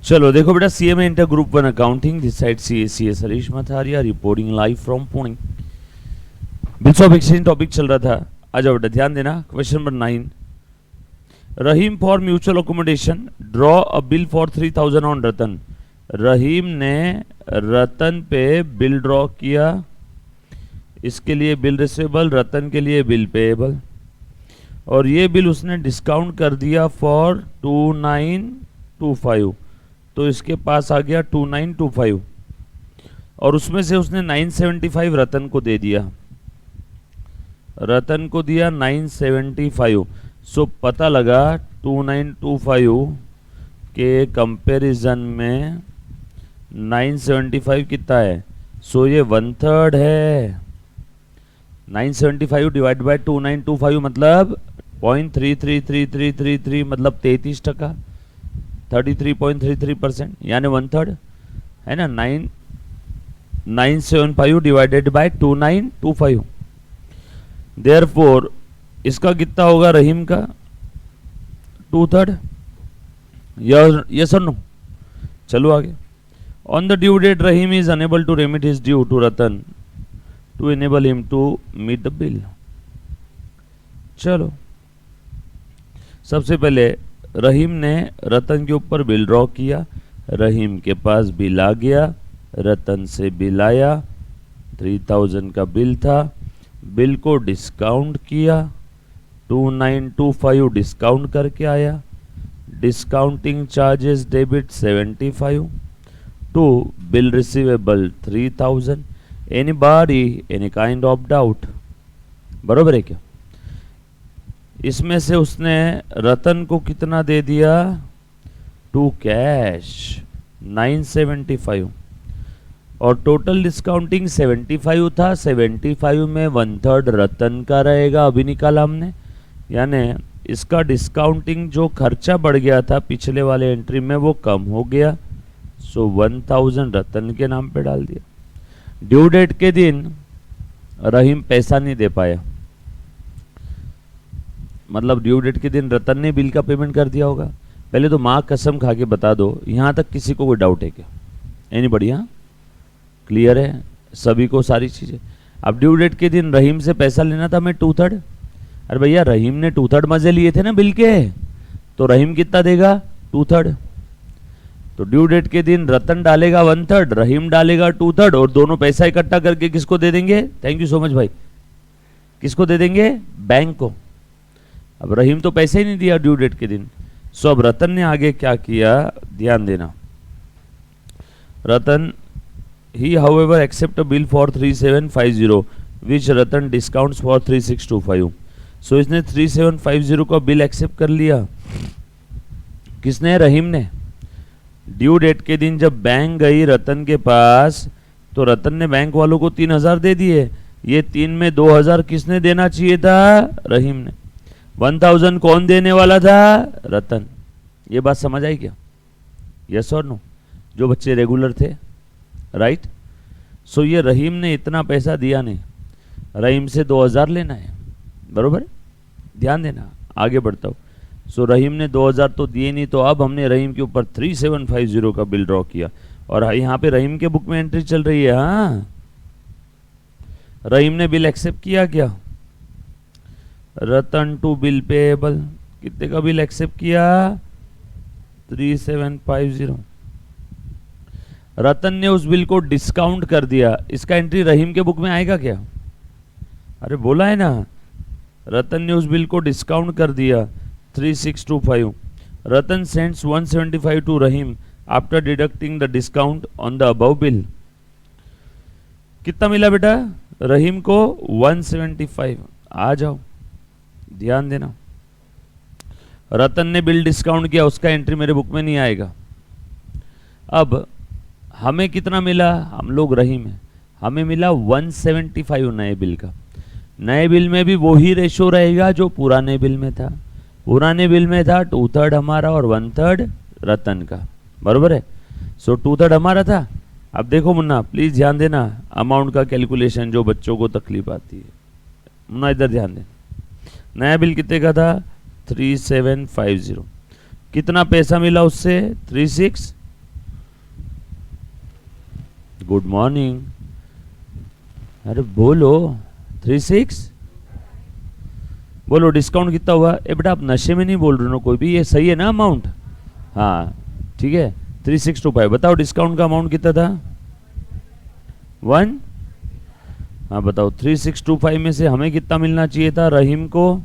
चलो देखो बेटा, CMA inter group 1 accounting, this side CA Sarish Matharia reporting live from Pune. Bills of exchange topic चल रहा था। आ जाओ बेटा, ध्यान देना। Question number 9, Rahim for mutual accommodation draw a bill for 3000 on Ratan. Rahim ने रतन पे बिल ड्रॉ किया, इसके लिए बिल रिसीवेबल, रतन के लिए बिल पेएबल, और ये बिल उसने डिस्काउंट कर दिया फॉर 2925, तो इसके पास आ गया 2925, और उसमें से उसने 975 रतन को दे दिया, रतन को दिया 975। सो पता लगा 2925 के कंपैरिजन में 975 कितना है। सो ये 1/3 है। 975 डिवाइड बाय 2925 मतलब 0.333333 मतलब 33%, 33.33%, यानी 1/3 है ना। 975 डिवाइडेड बाय 2925, देयरफॉर इसका कितना होगा रहीम का 2/3। यस और नो। चलो आगे। On the due date Rahim is unable to remit his due to Ratan to enable him to meet the bill. चलो सबसे पहले रहीम ने रतन के ऊपर बिल ड्रॉ किया, रहीम के पास बिल आ गया, रतन से बिल आया, 3000 का बिल था, बिल को डिस्काउंट किया, 2925 डिस्काउंट करके आया, discounting charges debit 75 to bill receivable 3000। Anybody any kind of doubt, बरोबर है क्या। इसमें से उसने रतन को कितना दे दिया, टू कैश 975, और टोटल डिस्काउंटिंग 75 था। 75 में 1/3 रतन का रहेगा, अभी निकाला हमने, यानी इसका डिस्काउंटिंग जो खर्चा बढ़ गया था पिछले वाले एंट्री में वो कम हो गया। सो 1000 रतन के नाम पे डाल दिया। ड्यू डेट के दिन रहीम पैसा नहीं दे पाया, मतलब ड्यू डेट के दिन रतन ने बिल का पेमेंट कर दिया होगा। पहले तो माँ कसम खा के बता दो, यहां तक किसी को कोई डाउट है क्या। एनी बढ़िया क्लियर है सभी को सारी चीजें। अब ड्यू डेट के दिन रहीम से पैसा लेना था मैं 2/3। अरे भैया रहीम ने 2/3 मजे लिए थे ना बिल के, तो रहीम कितना देगा 2/3। तो ड्यू डेट के दिन रतन डालेगा 1/3, रहीम डालेगा 2/3, और दोनों पैसा इकट्ठा करके किसको दे देंगे। थैंक यू सो मच भाई। किसको दे देंगे, बैंक को। अब रहीम तो पैसे ही नहीं दिया ड्यू डेट के दिन। सो अब रतन ने आगे क्या किया, ध्यान देना। रतन he however accept a bill for 3750 which Ratan discounts for 3625। सो इसने 3750 का बिल एक्सेप्ट कर लिया। किसने, रहीम ने। ड्यू डेट के दिन जब बैंक गई रतन के पास, तो रतन ने बैंक वालों को 3000 दे दिए। ये 3 में 2000 किसने देना चाहिए था, रहीम ने। 1000 कौन देने वाला था, रतन। ये बात समझ आई क्या, यस और नो, जो बच्चे रेगुलर थे, राइट। सो ये रहीम ने इतना पैसा दिया नहीं, रहीम से 2000 लेना है, बरोबर। ध्यान देना, आगे बढ़ता हूँ। सो रहीम ने 2000 तो दिए नहीं, तो अब हमने रहीम के ऊपर 3750 का बिल ड्रॉ किया, और यहाँ पे रहीम के बुक में एंट्री चल रही है। हाँ, रहीम ने बिल एक्सेप्ट किया क्या, रतन टू बिल पेएबल। कितने का बिल एक्सेप्ट किया, 3750। रतन ने उस बिल को डिस्काउंट कर दिया। इसका एंट्री रहीम के बुक में आएगा क्या, अरे बोला है ना। रतन ने उस बिल को डिस्काउंट कर दिया 3625। Ratan sends 175 to Rahim after deducting the discount on the above bill. कितना मिला बेटा, रहीम को 175। आ जाओ, ध्यान देना। रतन ने बिल डिस्काउंट किया, उसका एंट्री मेरे बुक में नहीं आएगा। अब हमें कितना मिला, हम लोग रहीम है, हमें मिला 175 नए बिल का। नए बिल में भी वही रेशो रहेगा जो पुराने बिल में था। पुराने बिल में था 2/3 हमारा और 1/3 रतन का, बरोबर है। सो 2/3 हमारा था। अब देखो मुन्ना प्लीज ध्यान देना, अमाउंट का कैलकुलेशन जो बच्चों को तकलीफ आती है, मुन्ना इधर ध्यान देना। नया बिल कितने का था, 3750। कितना पैसा मिला उससे, 36 गुड मॉर्निंग। अरे बोलो 36 बोलो। डिस्काउंट कितना हुआ? बेटा आप नशे में नहीं बोल रहे हो कोई भी, ये सही है ना अमाउंट? हाँ ठीक है 3625। बताओ डिस्काउंट का अमाउंट कितना था? 1। हाँ बताओ 3625 में से हमें कितना मिलना चाहिए था रहीम को?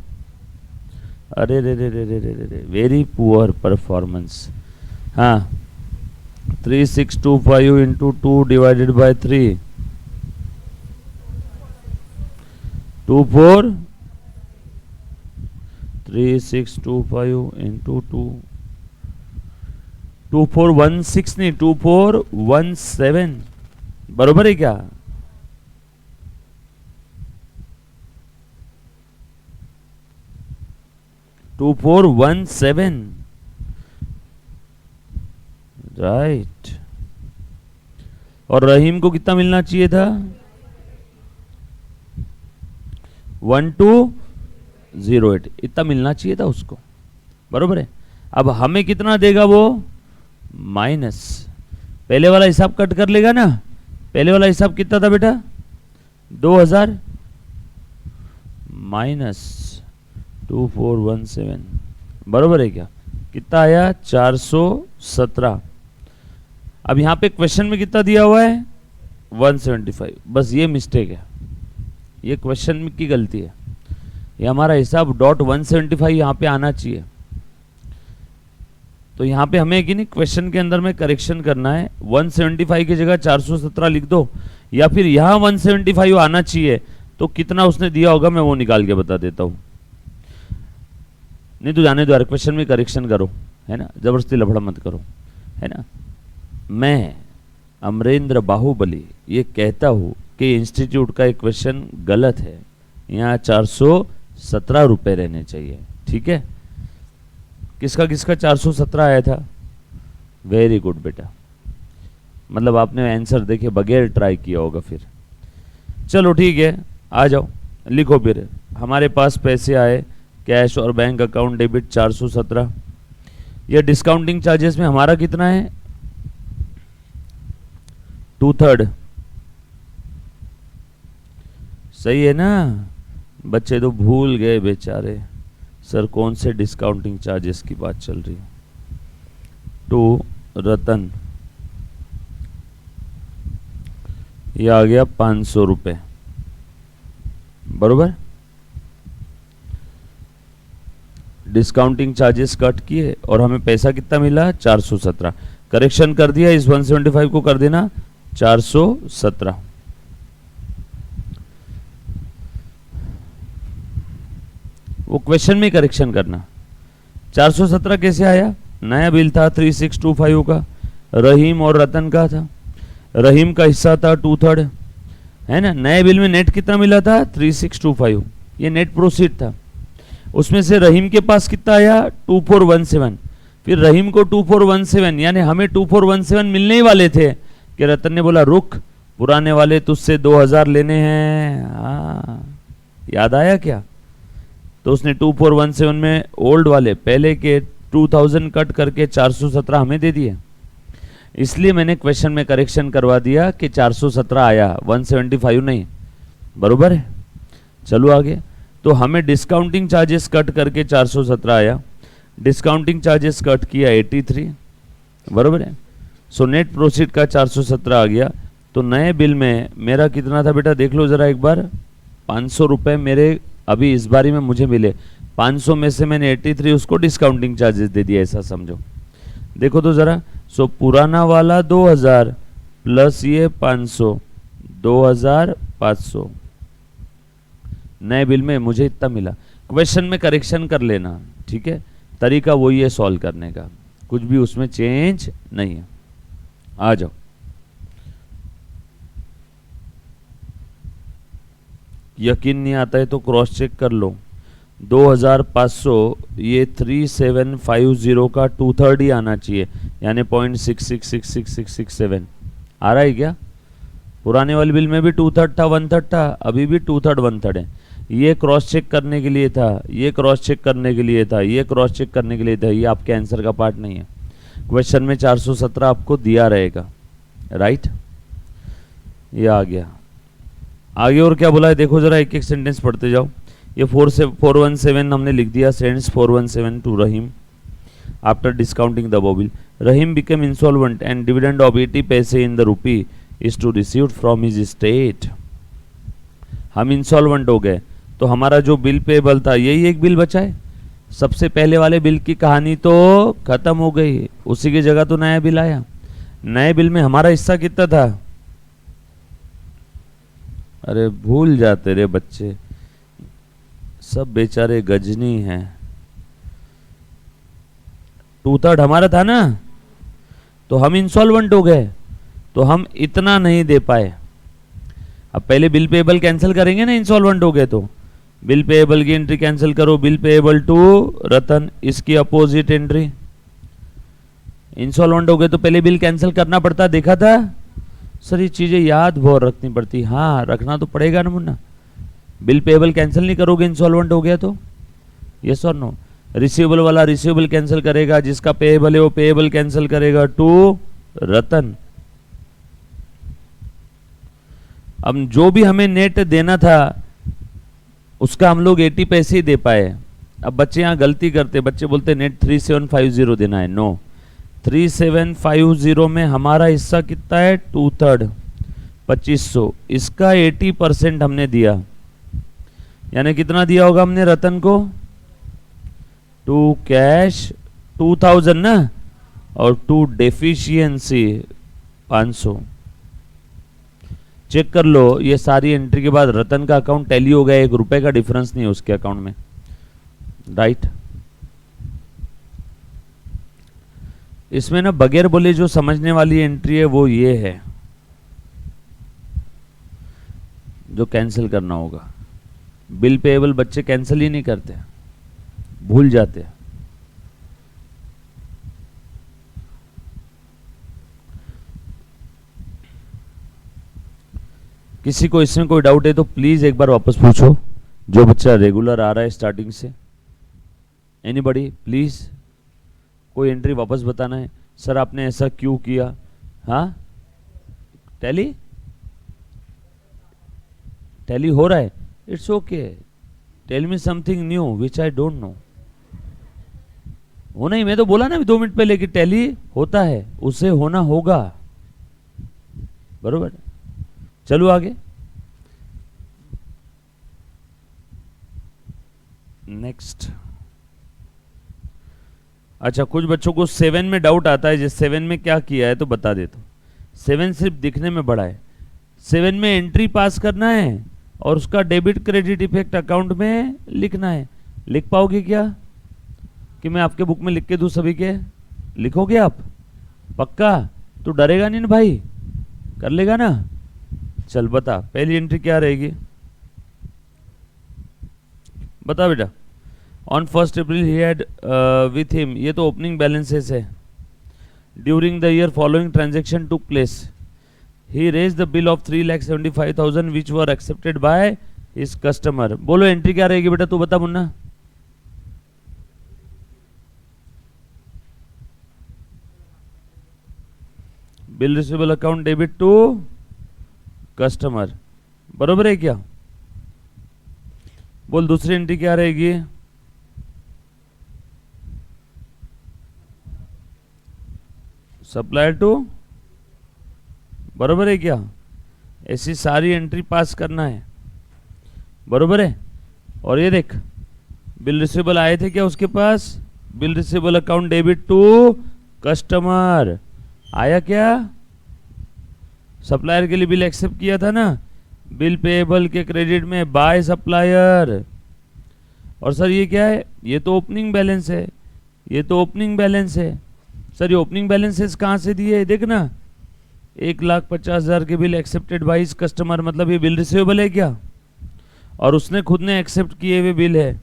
अरे रे रे रे रे रे रे वेरी पुअर परफॉर्मेंस। हाँ 3625 इंटू 2 डिवाइडेड बाय 3 24। 3625 इंटू 2 2416 नहीं 2417 बरोबर है क्या? To 2417 right. और रहीम को कितना मिलना चाहिए था? 1208 इतना मिलना चाहिए था उसको, बरोबर है। अब हमें कितना देगा वो? माइनस पहले वाला हिसाब कट कर लेगा ना। पहले वाला हिसाब कितना था बेटा? 2000 माइनस 2417 बरोबर है क्या? कितना आया? 417। अब यहां पे क्वेश्चन में कितना दिया हुआ है? 175। बस ये मिस्टेक है, ये क्वेश्चन में की गलती है। ये हमारा हिसाब डॉट 175 यहाँ पे आना चाहिए। तो यहाँ पे हमें कि नहीं क्वेश्चन के अंदर में करेक्शन करना है। 175 की जगह 417 लिख दो, या फिर यहाँ 175 आना चाहिए। तो कितना उसने दिया होगा मैं वो निकाल के बता देता हूँ। नहीं तो जाने दो यार, क्वेश्चन में करेक्शन करो, है ना, जबरदस्ती लफड़ा मत करो, है ना। मैं अमरेंद्र बाहुबली ये कहता हूँ कि इंस्टीट्यूट का एक क्वेश्चन गलत है। यहाँ 417 रुपए रहने चाहिए, ठीक है। किसका किसका 417 आया था? वेरी गुड बेटा, मतलब आपने आंसर देखे बगैर ट्राई किया होगा फिर। चलो ठीक है, आ जाओ लिखो फिर। हमारे पास पैसे आए कैश और बैंक अकाउंट डेबिट 417। ये डिस्काउंटिंग चार्जेस में हमारा कितना है? 2/3। सही है ना? बच्चे तो भूल गए बेचारे, सर कौन से डिस्काउंटिंग चार्जेस की बात चल रही है। टू रतन, ये आ गया 500 रुपए, बरोबर। डिस्काउंटिंग चार्जेस कट किए और हमें पैसा कितना मिला? 417। करेक्शन कर दिया, इस 175 को कर देना 417। वो क्वेश्चन में करेक्शन करना। 417 कैसे आया? नया बिल था 3625 का, रहीम और रतन का था। रहीम का हिस्सा था 2/3, है ना। नए बिल में नेट कितना मिला था? 3625, ये नेट प्रोसीड था। उसमें से रहीम के पास कितना आया? 2417। फिर रहीम को 2417, यानी हमें 2417 मिलने ही वाले थे कि रतन ने बोला रुक, पुराने वाले तुझसे 2000 लेने हैं। याद आया क्या? तो उसने 2417 में ओल्ड वाले पहले के 2000 कट करके 417 हमें दे दिए। इसलिए मैंने क्वेश्चन में करेक्शन करवा दिया कि 417 आया, 175 नहीं, बरोबर है। चलो आगे। तो हमें डिस्काउंटिंग चार्जेस कट करके 417 आया, डिस्काउंटिंग चार्जेस कट किया 83, बरोबर है। सो नेट प्रोसीड का 417 आ गया। तो नए बिल में मेरा कितना था बेटा? देख लो जरा एक बार। 500 रुपए मेरे अभी इस बारी में मुझे मिले। 500 में से मैंने 83 उसको डिस्काउंटिंग चार्जेस दे दिया, ऐसा समझो। देखो तो जरा। सो पुराना वाला 2000 प्लस ये 500, 2500। नए बिल में मुझे इतना मिला। क्वेश्चन में करेक्शन कर लेना, ठीक है। तरीका वही है सॉल्व करने का, कुछ भी उसमें चेंज नहीं है। आ जाओ। यकीन नहीं आता है तो क्रॉस चेक कर लो। 2500 ये 3750 का 2/3 ही आना चाहिए, यानी 0.666667 आ रहा है क्या? पुराने वाले बिल में भी 2/3 था, 1/3 था, अभी भी 2/3 1/3 है। ये क्रॉस चेक करने के लिए था, ये क्रॉस चेक करने के लिए था, ये क्रॉस चेक करने के लिए था। ये आपके आंसर का पार्ट नहीं है। क्वेश्चन में 417 आपको दिया रहेगा, राइट। ये आ गया। आगे और क्या बोला है देखो जरा, एक एक सेंटेंस पढ़ते जाओ। ये 417 हमने लिख दिया, sends 417 to Rahim after discounting the bill. Rahim become insolvent and dividend of 80 paise in the rupee is to receive from his state. हम इंसॉल्वेंट हो गए तो हमारा जो बिल पेबल था यही एक बिल बचा है। सबसे पहले वाले बिल की कहानी तो खत्म हो गई, उसी की जगह तो नया बिल आया। नए बिल में हमारा हिस्सा कितना था? अरे भूल जाते रे बच्चे, सब बेचारे गजनी हैं। 2/3 हमारा था ना, तो हम इंसॉल्वेंट हो गए तो हम इतना नहीं दे पाए। अब पहले बिल पेएबल कैंसिल करेंगे ना, इंसॉल्वेंट हो गए तो बिल पेएबल की एंट्री कैंसिल करो, बिल पेएबल टू रतन, इसकी अपोजिट एंट्री। इंसॉल्वेंट हो गए तो पहले बिल कैंसिल करना पड़ता, देखा था सर, ये चीजें याद बहुत रखनी पड़ती। हाँ रखना तो पड़ेगा ना मुन्ना, बिल पेएबल कैंसिल नहीं करोगे इंसॉल्वेंट हो गया तो, यस और नो। रिसीवेबल वाला रिसीवेबल कैंसिल करेगा, जिसका पेएबल है वो पेएबल कैंसिल करेगा टू रतन। अब जो भी हमें नेट देना था उसका हम लोग 80 पैसे ही दे पाए। अब बच्चे यहाँ गलती करते, बच्चे बोलते नेट 3750 देना है। नो, 3750 में हमारा हिस्सा कितना है? 2/3 2500, इसका 80% हमने दिया। यानी कितना दिया होगा हमने रतन को? टू कैश 2000 ना, और टू डेफिशिएंसी 500। चेक कर लो, ये सारी एंट्री के बाद रतन का अकाउंट टैली हो गया, 1 रुपए का डिफरेंस नहीं है उसके अकाउंट में, राइट। इसमें ना बगैर बोले जो समझने वाली एंट्री है वो ये है जो कैंसिल करना होगा। बिल पेएबल बच्चे कैंसिल ही नहीं करते, भूल जाते। किसी को इसमें कोई डाउट है तो प्लीज एक बार वापस पूछो, जो बच्चा रेगुलर आ रहा है स्टार्टिंग से। एनीबॉडी प्लीज, कोई एंट्री वापस बताना है। सर आपने ऐसा क्यों किया? हाँ टैली टैली हो रहा है, it's okay, tell me something new which I don't know. हो नहीं, मैं तो बोला ना 2 मिनट पहले कि टैली होता है, उसे होना होगा, बरोबर। चलो आगे, नेक्स्ट। अच्छा, कुछ बच्चों को 7 में डाउट आता है, जैसे 7 में क्या किया है तो बता देता हूं। 7 सिर्फ दिखने में बड़ा है। 7 में एंट्री पास करना है और उसका डेबिट क्रेडिट इफेक्ट अकाउंट में लिखना है। लिख पाओगे क्या? कि मैं आपके बुक में लिख के दूं सभी के? लिखोगे आप पक्का? तो डरेगा नहीं ना भाई, कर लेगा ना? चल बता, पहली एंट्री क्या रहेगी? बता बेटा। On 1 April he had with him, ये तो ओपनिंग बैलेंसेस है। During the year following transaction took place, he raise the bill of 3,75,000 which were accepted by his customer. बोलो एंट्री क्या रहेगी बेटा, तू बता मुन्ना। Bill receivable account debit to customer, बरोबर है क्या? बोल दूसरी एंट्री क्या रहेगी? सप्लायर टू, बरोबर है क्या? ऐसी सारी एंट्री पास करना है, बरोबर है। और ये देख, बिल रिसीवेबल आए थे क्या उसके पास? Bill receivable account debit to customer आया क्या? सप्लायर के लिए बिल एक्सेप्ट किया था ना, बिल पेएबल के क्रेडिट में बाय सप्लायर। और सर ये क्या है? ये तो ओपनिंग बैलेंस है, ये तो ओपनिंग बैलेंस है। सर ये ओपनिंग बैलेंसेस कहाँ से दिए? देखना, 1,50,000 के बिल एक्सेप्टेड बाय इस कस्टमर, मतलब ये बिल रिसीवेबल है क्या? और उसने खुद ने एक्सेप्ट किए हुए बिल है।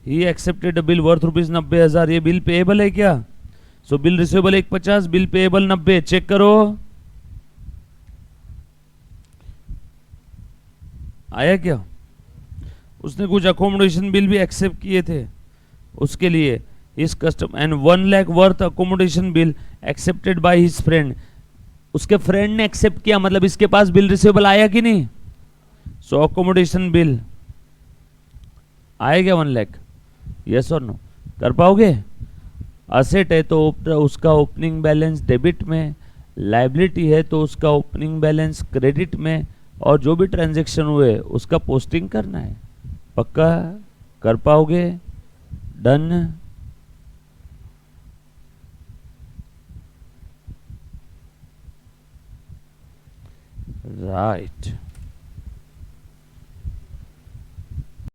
ही एक्सेप्टेड बिल वर्थ ₹90,000, ये बिल पेएबल है क्या? So bill receivable 150, bill payable 90। Check करो आया क्या? उसने कुछ अकोमोडेशन बिल भी एक्सेप्ट किए थे उसके लिए, इस customer and 1 lakh worth accommodation bill accepted by his friend. उसके फ्रेंड ने एक्सेप्ट किया, मतलब इसके पास बिल रिसीवेबल आया कि नहीं? सो अकोमोडेशन बिल आएगा 1 लाख, यस और नो? कर पाओगे? असेट है तो उसका ओपनिंग बैलेंस डेबिट में, लाइबिलिटी है तो उसका ओपनिंग बैलेंस क्रेडिट में, और जो भी ट्रांजैक्शन हुए उसका पोस्टिंग करना है। पक्का? कर पाओगे? डन? राइट।